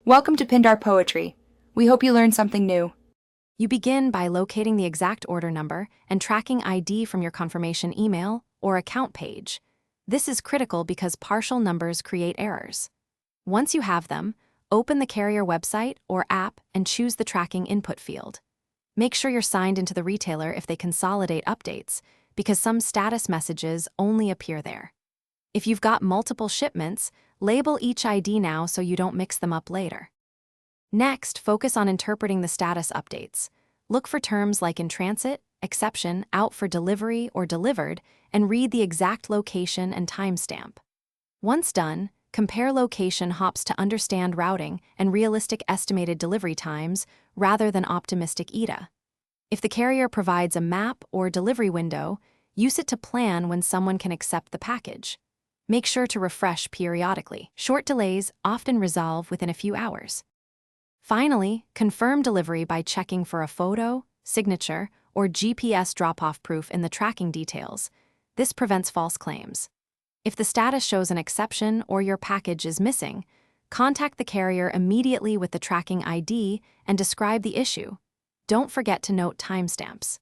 Welcome to Pindar Poetry. We hope you learned something new. You begin by locating the exact order number and tracking ID from your confirmation email or account page. This is critical because partial numbers create errors. Once you have them, open the carrier website or app and choose the tracking input field. Make sure you're signed into the retailer if they consolidate updates, because some status messages only appear there. If you've got multiple shipments, label each ID now so you don't mix them up later. Next, focus on interpreting the status updates. Look for terms like in transit, exception, out for delivery, or delivered, and read the exact location and timestamp. Once done, compare location hops to understand routing and realistic estimated delivery times rather than optimistic ETA. If the carrier provides a map or delivery window, use it to plan when someone can accept the package. Make sure to refresh periodically. Short delays often resolve within a few hours. Finally, confirm delivery by checking for a photo, signature, or GPS drop-off proof in the tracking details. This prevents false claims. If the status shows an exception or your package is missing, contact the carrier immediately with the tracking ID and describe the issue. Don't forget to note timestamps.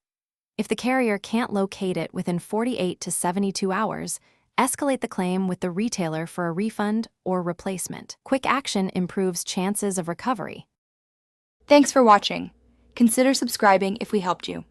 If the carrier can't locate it within 48 to 72 hours, escalate the claim with the retailer for a refund or replacement. Quick action improves chances of recovery. Thanks for watching. Consider subscribing if we helped you.